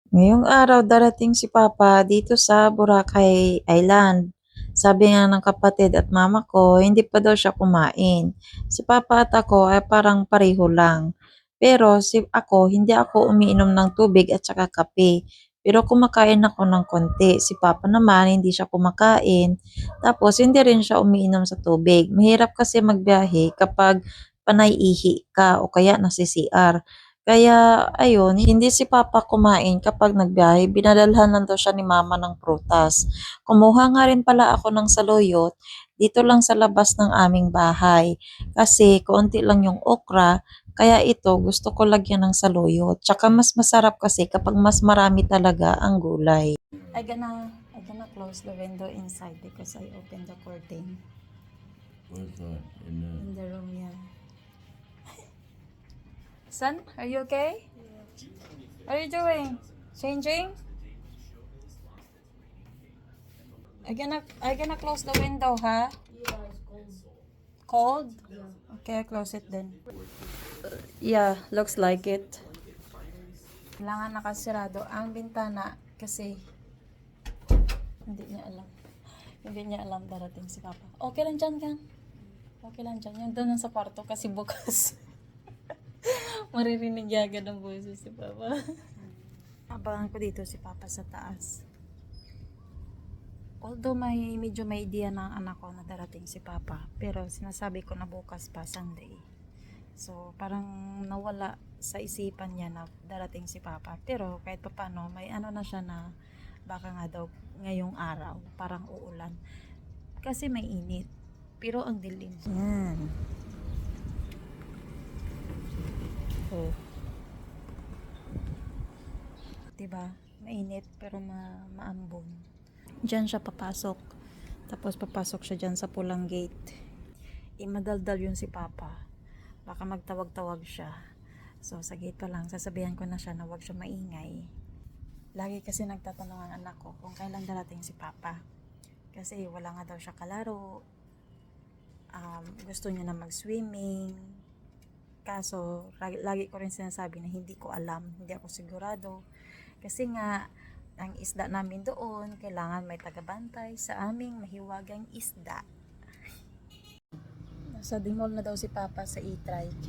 Ngayong araw darating si Papa dito sa Boracay Island. Sabi nga ng kapatid at mama ko, hindi pa daw siya kumain. Si Papa at ako ay parang pareho lang. Pero hindi ako umiinom ng tubig at saka kape. Pero kumakain ako ng konti. Si Papa naman hindi siya kumakain. Tapos hindi rin siya umiinom sa tubig. Mahirap kasi magbiyahe kapag panay ihi ka o kaya nasi CR. Kaya ayun, hindi si Papa kumain kapag nagbiyahe, pinadalhan lang daw siya ni Mama ng prutas. Kumuha nga rin pala ako ng saluyot dito lang sa labas ng aming bahay kasi konti lang yung okra, kaya ito gusto ko lagyan ng saluyot. Tsaka mas masarap kasi kapag mas marami talaga ang gulay. I gonna close the window inside because I opened the curtain What's that? in the room, yeah. Son, are you okay? What are you doing? Changing? I gonna close the window, huh? Cold? Okay, I close it then. Yeah, looks like it. Kailangan nakasirado ang bintana kasi hindi niya alam. Hindi niya alam darating si Papa. Okay lang dyan, Gang. Okay lang dyan. Yung doon sa kwarto kasi bukas. Maririnig agad ang boses si Papa. Abangan ko dito si Papa sa taas. Although medyo may idea ng anak ko na darating si Papa, pero sinasabi ko na bukas pa, Sunday. So, parang nawala sa isipan niya na darating si Papa. Pero kahit pa paano, may ano na siya na baka nga daw ngayong araw, parang uulan. Kasi may init. Pero ang dilim. Yan. Oh. Diba? Mainit pero maambon. Diyan siya papasok. Tapos papasok siya dyan sa pulang gate. Madaldal yun si Papa. Baka magtawag-tawag siya. So sa gate pa lang, sasabihan ko na siya na huwag siya maingay. Lagi kasi nagtatanong ang anak ko kung kailan darating si Papa. Kasi wala nga daw siya kalaro. Gusto niya na mag-swimming. Kaso, lagi ko rin sinasabi na hindi ko alam, hindi ako sigurado. Kasi nga, ang isda namin doon, kailangan may tagabantay sa aming mahiwagang isda. Nasa Dimol na daw si Papa sa e-trike.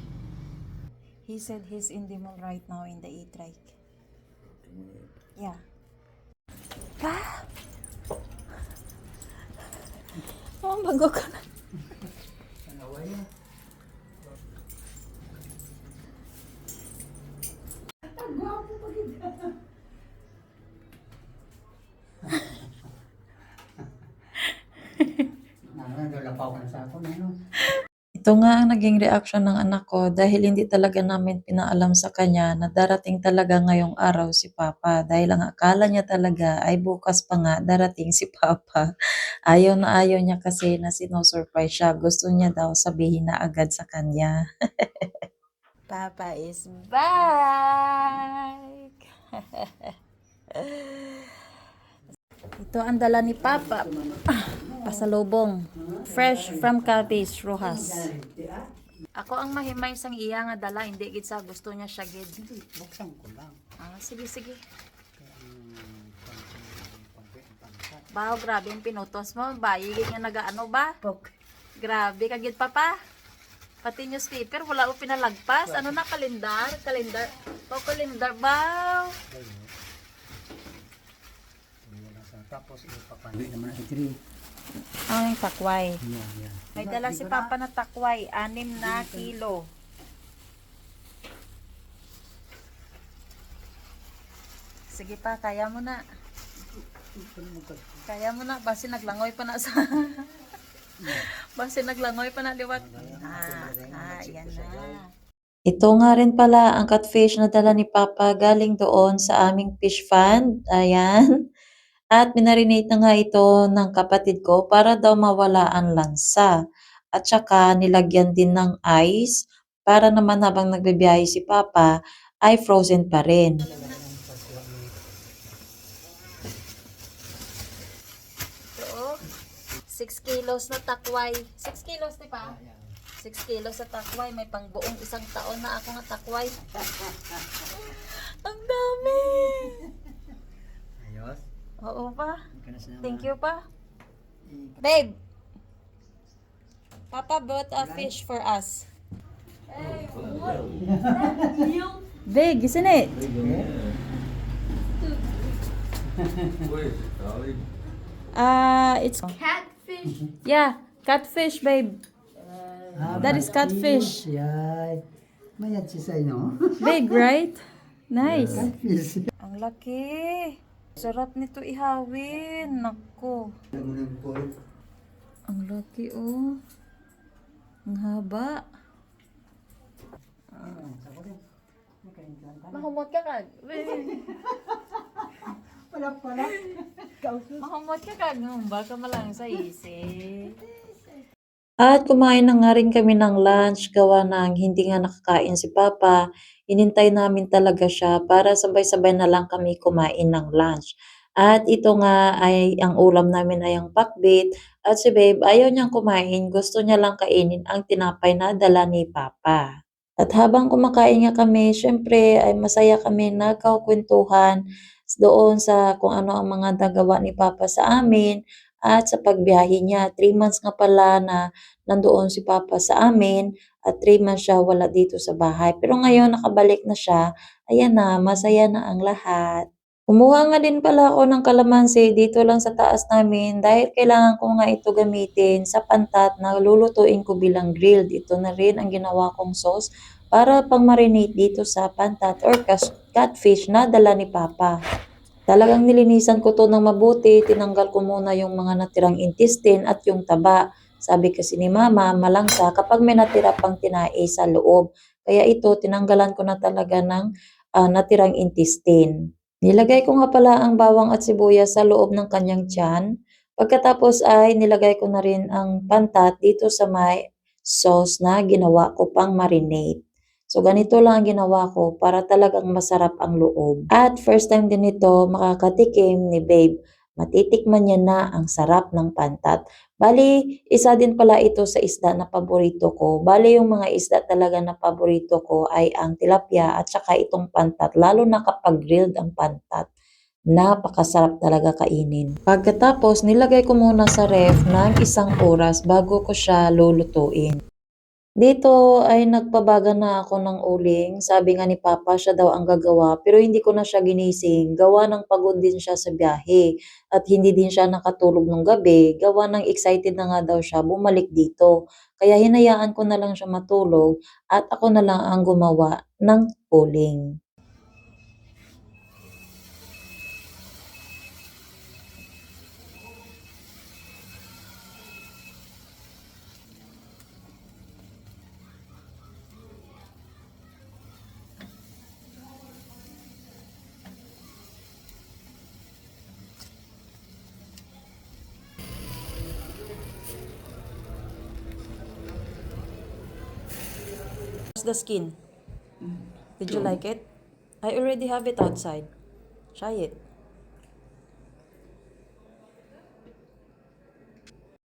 He said he's in Dimol right now in the e-trike. Yeah. Ah! Oh, bago ka na. Ito nga ang naging reaksyon ng anak ko dahil hindi talaga namin pinaalam sa kanya na darating talaga ngayong araw si Papa dahil ang akala niya talaga ay bukas pa nga darating si Papa. Ayaw na ayaw niya kasi na sinosurprise siya. Gusto niya daw sabihin na agad sa kanya. Papa is back! Ito ang dala ni Papa. Pasalubong. Fresh from Capiz, Rojas. Ako ang mahimay sang iya nga dala, hindi gid sa gusto niya siya gid. Buksan ko lang. Sige, sige. Bao, grabe yung pinutos mo. Bayi gid nga nagaano ba? Grabe ka gid, Papa. Pati newspaper, wala ko pinalagpas. Ano na, kalendar? Kalendar. Kalendar, bao. Tapos ipapalit naman ang tree. Ang takway. Yan. May dala si Papa na takway, 6 na kilo. Sige pa, kaya mo na. Kaya mo na, basi naglangoy pa na sa... basi naglangoy pa na liwat. Yan na. Ito nga rin pala ang catfish na dala ni Papa galing doon sa aming fish fund. Ayan. At minarinate na nga ito ng kapatid ko para daw mawala ang lansa. At saka nilagyan din ng ice para naman habang nagbibiyahe si Papa ay frozen pa rin. Ito, 6 kilos na takway. 6 kilos, di ba? 6 kilos sa takway. May pangbuong 1 taon na ako nga takway. Ang dami! Thank you pa. Babe. Papa bought a fish for us. Big, isn't it? Where is it, Dolly? It's yeah, catfish, babe. That is catfish. Yay. Mayat si Say, no? Big, right? Nice. Fish. Ang laki. Sarap nito ihawin. Nako. Ang laki, oh. Ang haba. Mahumot ka kag. Pala. Mahumot ka kag. Baka malang sa isi. At kumain na nga rin kami ng lunch, gawa ng hindi nga nakakain si Papa. Inintay namin talaga siya para sabay-sabay na lang kami kumain ng lunch. At ito nga ay ang ulam namin ay ang pakbit. At si Babe ayaw niyang kumain, gusto niya lang kainin ang tinapay na dala ni Papa. At habang kumakain nga kami, syempre ay masaya kami nagkakwentuhan doon sa kung ano ang mga nagawa ni Papa sa amin at sa pagbiyahe niya. 3 months nga pala na nandoon si Papa sa amin at 3 months siya wala dito sa bahay. Pero ngayon nakabalik na siya, ayan na, masaya na ang lahat. Kumuha nga din pala ako ng kalamansi dito lang sa taas namin dahil kailangan ko nga ito gamitin sa pantat na lulutuin ko bilang grilled. Ito na rin ang ginawa kong sauce para pang-marinate dito sa pantat or catfish na dala ni Papa. Talagang nilinisan ko to ng mabuti, tinanggal ko muna yung mga natirang intestine at yung taba. Sabi kasi ni Mama, malangsa kapag may natira pang tinae sa loob. Kaya ito, tinanggalan ko na talaga ng natirang intestine. Nilagay ko nga pala ang bawang at sibuyas sa loob ng kanyang tiyan. Pagkatapos ay nilagay ko na rin ang pantat dito sa may sauce na ginawa ko pang marinate. So ganito lang ang ginawa ko para talagang masarap ang loob. At first time din ito makakatikim ni Babe. Matitikman niya na ang sarap ng pantat. Bali, isa din pala ito sa isda na paborito ko. Bali, yung mga isda talaga na paborito ko ay ang tilapia at saka itong pantat. Lalo na kapag grilled ang pantat. Napakasarap talaga kainin. Pagkatapos, nilagay ko muna sa ref ng 1 oras bago ko siya lulutuin. Dito ay nagpabaga na ako ng uling. Sabi nga ni Papa siya daw ang gagawa pero hindi ko na siya ginising. Gawa ng pagod din siya sa biyahe at hindi din siya nakatulog nung gabi. Gawa ng excited na nga daw siya bumalik dito. Kaya hinayaan ko na lang siya matulog at ako na lang ang gumawa ng uling. The skin. Did you like it? I already have it outside. Try it.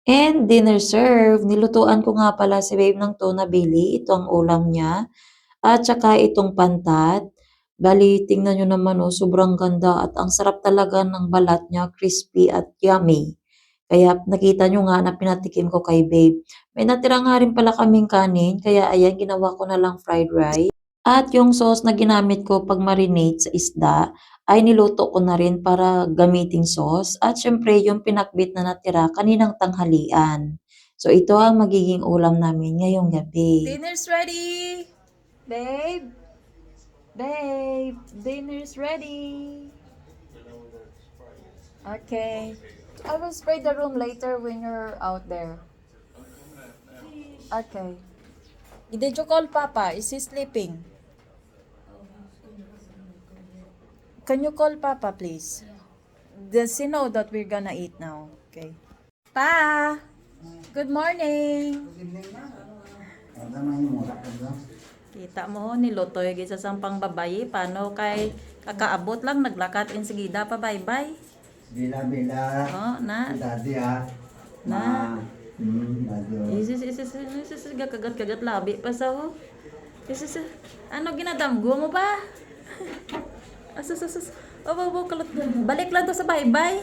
And dinner serve. Nilutuan ko nga pala si Babe ng tuna belly. Ito ang ulam niya. At saka itong pantat. Bali, tingnan nyo naman oh, sobrang ganda at ang sarap talaga ng balat niya. Crispy at yummy. Kaya nakita nyo nga na pinatikim ko kay Babe. May natira nga rin pala kaming kanin. Kaya ayan, ginawa ko na lang fried rice. At yung sauce na ginamit ko pag marinate sa isda ay niluto ko na rin para gamiting sauce. At syempre yung pinakbit na natira kaninang tanghalian. So ito ang magiging ulam namin ngayong gabi. Dinner's ready! Babe! Babe! Dinner's ready! Okay. I will spray the room later when you're out there. Okay. Did you call Papa? Is he sleeping? Can you call Papa, please? Does he know that we're gonna eat now? Okay. Pa! Good morning! Kita mo, nilutoy gisa sang pangbabayi. Paano kay kakaabot lang, naglakat in sigida pa, bye-bye. Bila. Oh, na. Daddy ha. Na. Daddy. Isis, kagat-kagat labi pa sa ho. Isis, ano ginadamgo mo ba? Asus. Kalot. Balik lang to sa bye-bye.